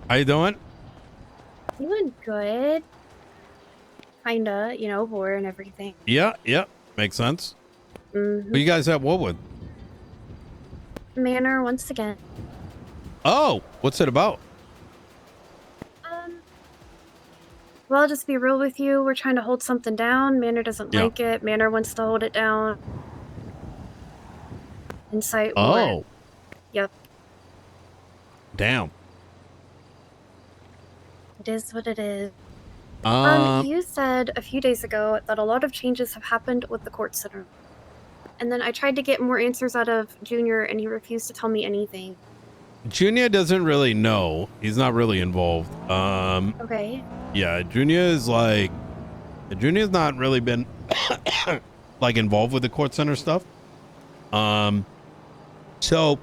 How you doing? Doing good. Kinda, war and everything. Yeah, yeah, makes sense. Mm-hmm. Who you guys at war with? Manor once again. Oh, what's it about? Um, well, I'll just be real with you. We're trying to hold something down. Manor doesn't Yeah. like it. Manor wants to hold it down. Incite war. Oh, Yep, damn. it is what it is. Um, You said a few days ago that a lot of changes have happened with the court center. And then I tried to get more answers out of Junior, and he refused to tell me anything. Junior doesn't really know. He's not really involved. Okay. Yeah, Junior's not really been like involved with the court center stuff. Um, so,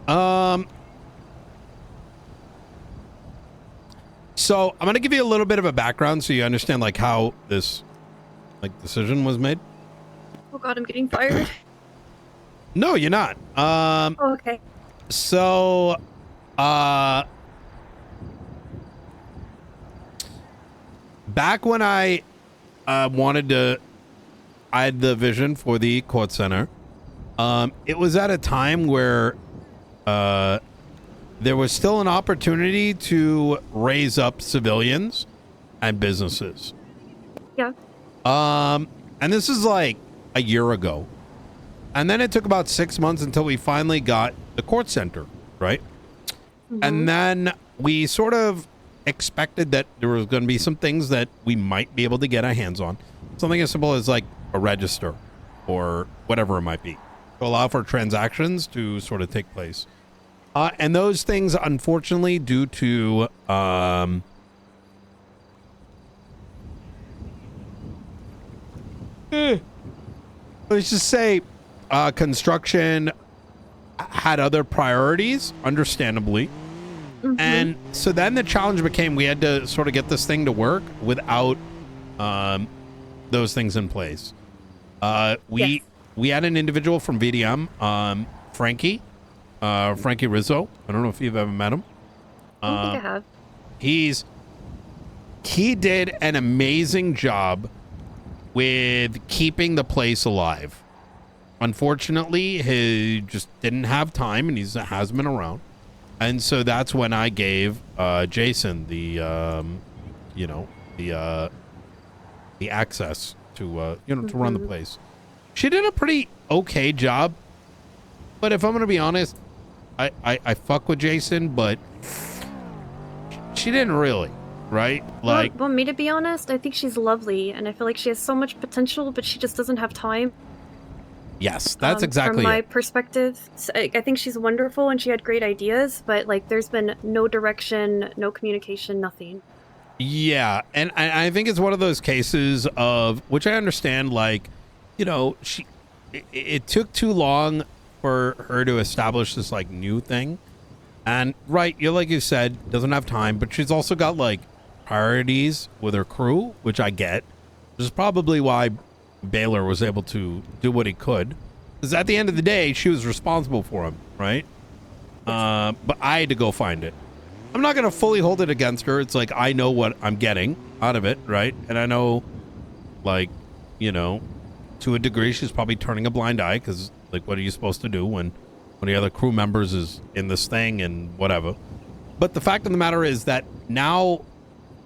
um, so I'm gonna give you a little bit of a background so you understand like how this like decision was made. Oh god, I'm getting fired. No, you're not. Oh, okay. So, uh, back when I I had the vision for the court center. It was at a time where there was still an opportunity to raise up civilians and businesses. Yeah. And this is like a year ago. And then it took about 6 months until we finally got the court center, right? Mm-hmm. And then we sort of expected that there was going to be some things that we might be able to get our hands on. Something as simple as like a register or whatever it might be to allow for transactions to sort of take place. And those things, unfortunately, due to let's just say construction had other priorities, understandably. Mm-hmm. And so then the challenge became we had to sort of get this thing to work without those things in place. Yes. We had an individual from VDM, Frankie Rizzo. I don't know if you've ever met him. I don't think I have. He did an amazing job with keeping the place alive. Unfortunately, he just didn't have time, and he hasn't been around. And so that's when I gave Jason the access to to run the place. She did a pretty okay job, but if I'm gonna be honest, I fuck with Jason, but she didn't really, right? Like, Well, me to be honest, I think she's lovely, and I feel like she has so much potential, but she just doesn't have time. yes, that's exactly From my it. perspective, so I think she's wonderful, and she had great ideas, but like, there's been no direction, no communication, nothing. Yeah, and I think it's one of those cases of which I understand. Like, it took too long for her to establish this like new thing, and right, like you said, doesn't have time, but she's also got like priorities with her crew, which I get. Which is probably why Baylor was able to do what he could, because at the end of the day, she was responsible for him, right? But I had to go find it. I'm not going to fully hold it against her. It's like I know what I'm getting out of it, right? And I know, like, to a degree, she's probably turning a blind eye because, like, what are you supposed to do when one of the other crew members is in this thing and whatever? But the fact of the matter is that now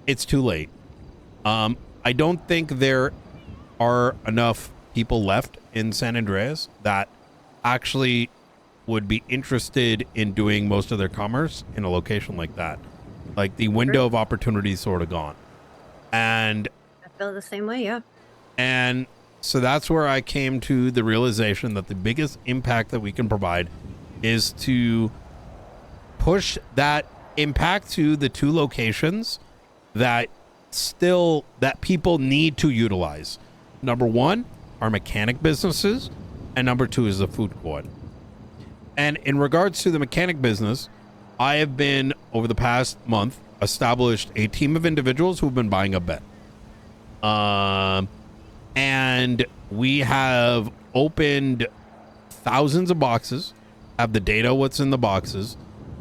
it's too late. I don't think there are enough people left in San Andreas that actually would be interested in doing most of their commerce in a location like that. Like the window of opportunity is sort of gone. And I feel the same way, yeah. and so that's where I came to the realization that the biggest impact that we can provide is to push that impact to the two locations that people need to utilize. Number one, our mechanic businesses, and number two is the food court. And in regards to the mechanic business, I have been, over the past month, established a team of individuals who've been buying a bet. And we have opened thousands of boxes have the data, what's in the boxes.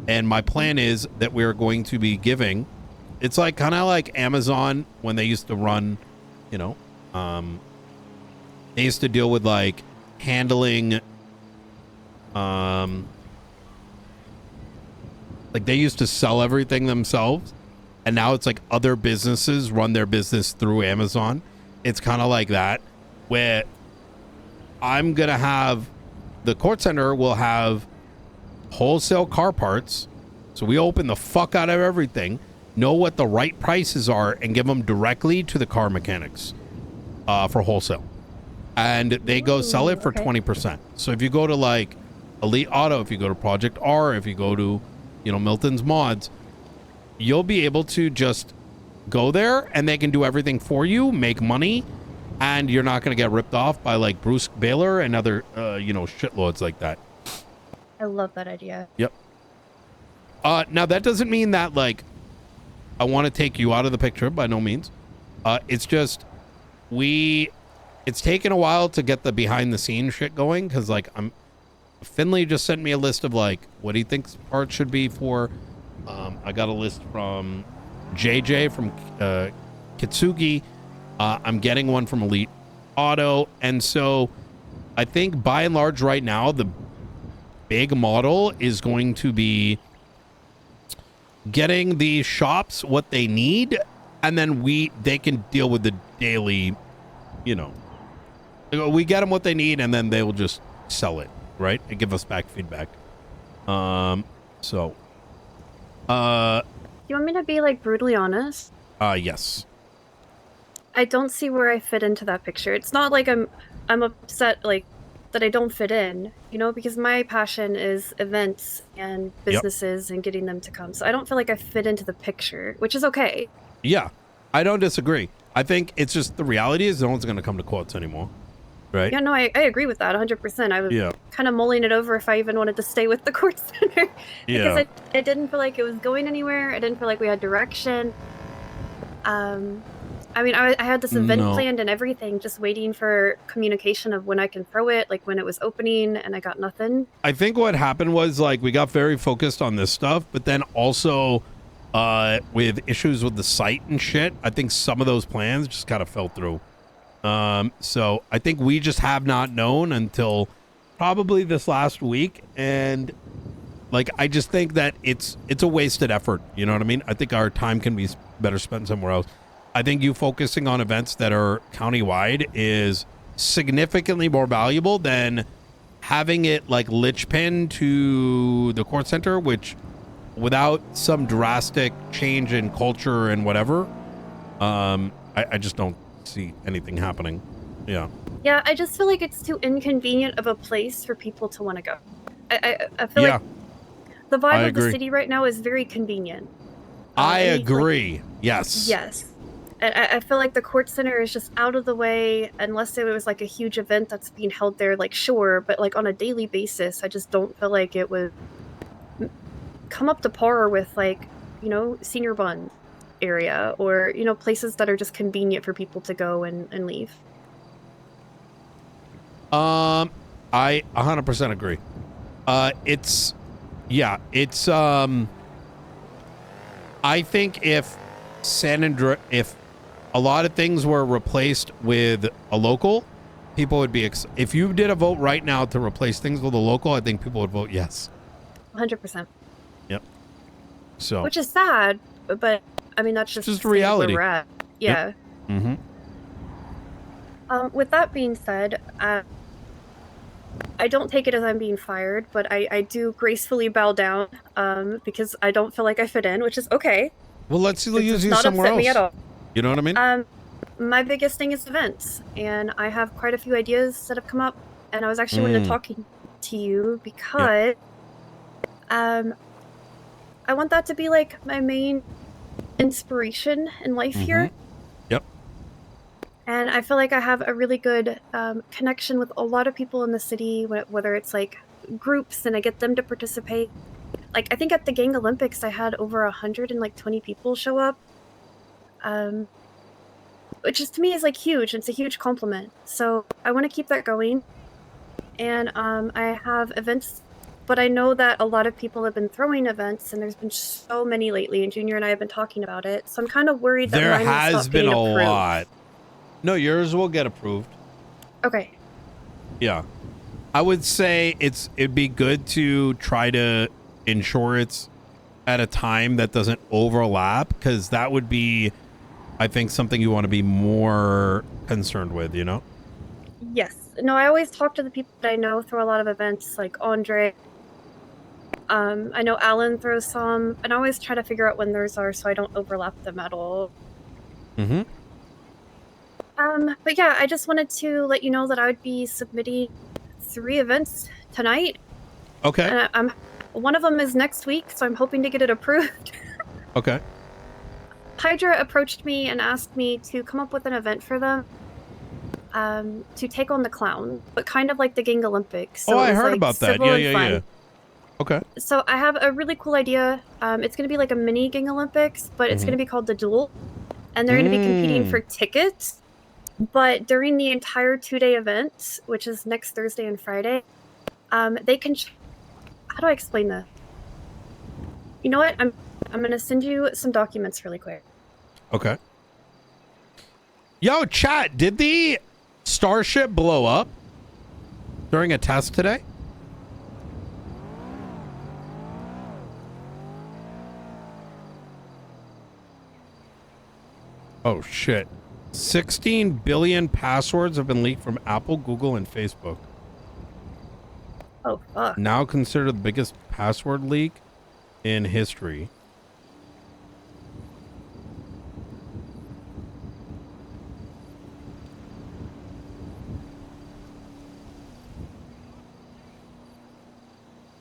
And my plan is that we're going to be giving, it's like kind of like Amazon when they used to run, you know, they used to deal with like handling, like they used to sell everything themselves. And now it's like other businesses run their business through Amazon. It's kind of like that, where I'm going to have, the court center will have wholesale car parts. So we open the fuck out of everything, know what the right prices are, and give them directly to the car mechanics for wholesale. And they go sell it for 20%. So if you go to like Elite Auto, if you go to Project R, if you go to, you know, Milton's Mods, you'll be able to just go there and they can do everything for you, make money, and you're not going to get ripped off by like Bruce Baylor and other, you know, shitloads like that. I love that idea. Yep. Now that doesn't mean that like I want to take you out of the picture, by no means. It's just it's taken a while to get the behind the scenes shit going, because like Finley just sent me a list of like what he thinks parts should be for. I got a list from JJ from Kitsugi. I'm getting one from Elite Auto. And so I think by and large right now, the big model is going to be getting the shops what they need. And then they can deal with the daily, you know, we get them what they need and then they will just sell it, right? And give us back feedback. You want me to be like brutally honest? Yes. I don't see where I fit into that picture. It's not like I'm upset like that I don't fit in, you know, because my passion is events and businesses and getting them to come. So I don't feel like I fit into the picture, which is okay. Yeah, I don't disagree. I think it's just the reality is no one's going to come to quotes anymore, right? Yeah, no, I agree with that 100%. I was kind of mulling it over if I even wanted to stay with the court center. Because I didn't feel like it was going anywhere. I didn't feel like we had direction. I mean, I had this event planned and everything, just waiting for communication of when I can throw it, like when it was opening, and I got nothing. I think what happened was like we got very focused on this stuff, but then also with issues with the site and shit, I think some of those plans just kind of fell through. So I think we just have not known until probably this last week, and like I just think that it's a wasted effort. You know what I mean? I think our time can be better spent somewhere else. I think you focusing on events that are countywide is significantly more valuable than having it like linchpin to the court center, which without some drastic change in culture and whatever, I just don't see anything happening. Yeah, I just feel like it's too inconvenient of a place for people to want to go. I feel like the vibe of the city right now is very convenient. I agree. Like, yes. And I feel like the court center is just out of the way, unless it was like a huge event that's being held there, like sure, but like on a daily basis, I just don't feel like it would come up to par with like, you know, Senior Bund area or, you know, places that are just convenient for people to go and leave. I 100% agree. I think if if a lot of things were replaced with a local, people would be if you did a vote right now to replace things with a local, I think people would vote yes. 100%. Yep. So, which is sad, but I mean that's just reality. Where we're at. Yeah. Yep. With that being said, I don't take it as I'm being fired, but I do gracefully bow down because I don't feel like I fit in, which is okay. Well, let's use you somewhere else. Me at all. You know what I mean? My biggest thing is events, and I have quite a few ideas that have come up, and I was actually wanting to talk to you because I want that to be like my main inspiration in life here. Yep. And I feel like I have a really good connection with a lot of people in the city, whether it's like groups and I get them to participate. Like I think at the Gang Olympics, I had over 120 people show up, which is to me is like huge. It's a huge compliment. So I want to keep that going. And I have events but I know that a lot of people have been throwing events, and there's been so many lately, and Junior and I have been talking about it. So I'm kind of worried that There mine will has stop been being a approved. lot. No, yours will get approved. Okay. Yeah. I would say it'd be good to try to ensure it's at a time that doesn't overlap, because that would be, I think, something you want to be more concerned with, you know? Yes. No, I always talk to the people that I know through a lot of events, like Andre. I know Alan throws some, and I always try to figure out when theirs are so I don't overlap them at all. Mm-hmm. But yeah, I just wanted to let you know that I would be submitting 3 events tonight. Okay. And one of them is next week, so I'm hoping to get it approved. Okay. Hydra approached me and asked me to come up with an event for them to take on the clown, but kind of like the Gang Olympics. So I heard like about that. civil and Yeah. fun. Okay. So I have a really cool idea. It's going to be like a mini Gang Olympics, but it's going to be called the Duel. And they're going to be competing for tickets. But during the entire 2-day event, which is next Thursday and Friday, they can... How do I explain this? You know what? I'm going to send you some documents really quick. Okay. Yo, chat, did the Starship blow up during a test today? Oh, shit. 16 billion passwords have been leaked from Apple, Google, and Facebook. Oh, fuck. Now considered the biggest password leak in history.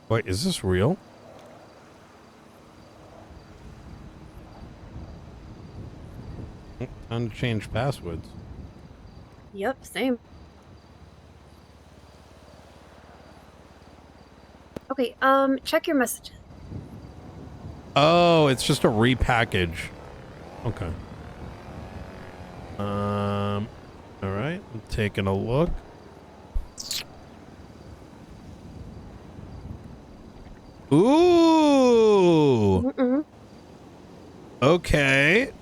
Wait, is this real? Time to change passwords. Yep, same. Okay, check your messages. Oh, it's just a repackage. Okay. All right. I'm taking a look. Ooh. Okay.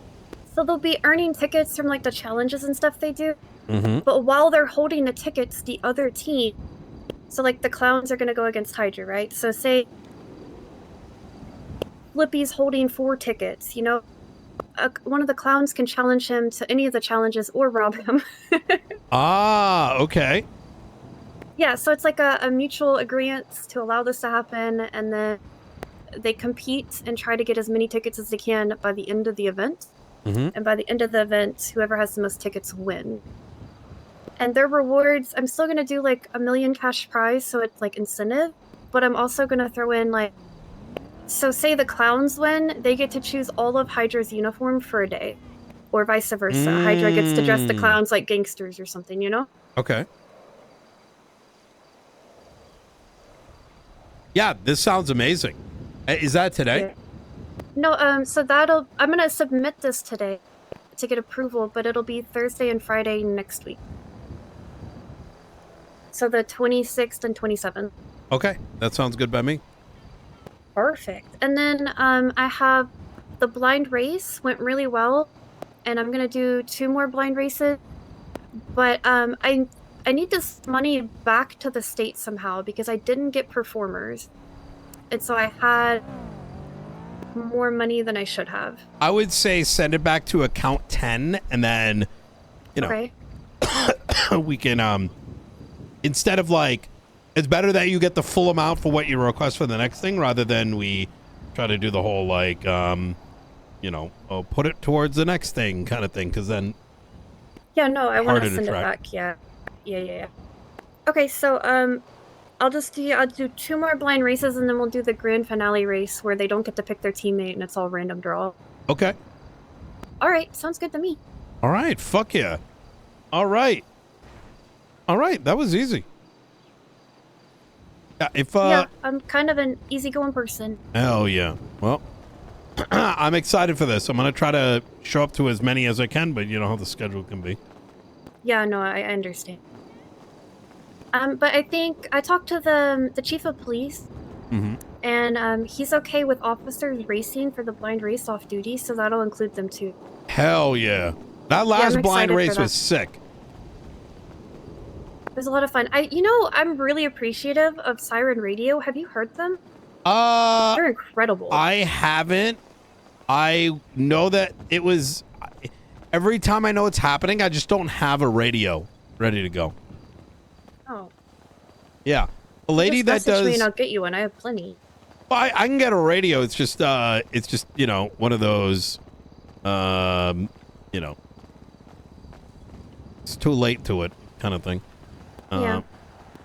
So they'll be earning tickets from like the challenges and stuff they do. Mm-hmm. But while they're holding the tickets, the other team, so like the clowns are going to go against Hydra, right? So say Flippy's holding 4 tickets, you know, one of the clowns can challenge him to any of the challenges or rob him. Ah, okay. Yeah, so it's like a mutual agreement to allow this to happen, and then they compete and try to get as many tickets as they can by the end of the event. Mm-hmm. And by the end of the event, whoever has the most tickets win. And their rewards, I'm still going to do like $1 million cash prize, so it's like incentive, but I'm also going to throw in like, so say the clowns win, they get to choose all of Hydra's uniform for a day, or vice versa. Hydra gets to dress the clowns like gangsters or something, you know? Okay. Yeah, this sounds amazing. Is that today? Yeah. No, so I'm gonna submit this today to get approval, but it'll be Thursday and Friday next week. So the 26th and 27th. Okay, that sounds good by me. Perfect. And then I have the blind race went really well, and I'm gonna do 2 more blind races. But I need this money back to the state somehow because I didn't get performers, and so I had more money than I should have. I would say send it back to account 10, and then, you know, Okay. we can, instead of like, it's better that you get the full amount for what you request for the next thing rather than we try to do the whole like, you know, put it towards the next thing kind of thing, because then. Yeah, no, I want Harder to to send it track. back. Yeah. Okay, so I'll do 2 more blind races, and then we'll do the grand finale race where they don't get to pick their teammate and it's all random draw. Okay. All right, sounds good to me. All right. Fuck yeah. All right. That was easy. Yeah. Yeah, I'm kind of an easygoing person. Hell yeah. Well, I'm excited for this. I'm gonna try to show up to as many as I can, but you know how the schedule can be. Yeah, no, I understand. But I think I talked to the chief of police, And he's okay with officers racing for the blind race off duty, so that'll include them too. Hell yeah. That last I'm blind excited for race that. was sick. It was a lot of fun. I'm really appreciative of Siren Radio. Have you heard them? They're incredible. I haven't. I know that it was... Every time I know it's happening, I just don't have a radio ready to go. Oh. Yeah. The lady Just that message does... me and I'll get you one. I have plenty. Well, I can get a radio. It's just, you know, one of those, you know, it's too late to it kind of thing. Yeah.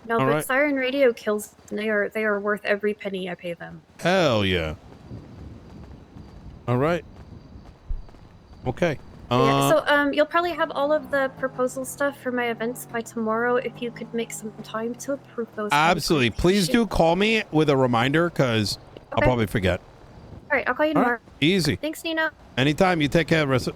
No, but right. Siren Radio kills. They are worth every penny I pay them. Hell yeah. All right. Okay. Yeah, so you'll probably have all of the proposal stuff for my events by tomorrow. If you could make some time to approve those. Absolutely. Please do call me with a reminder because I'll probably forget. All right, I'll call you tomorrow. Easy. Thanks, Nino. Anytime. You take care, Rissa.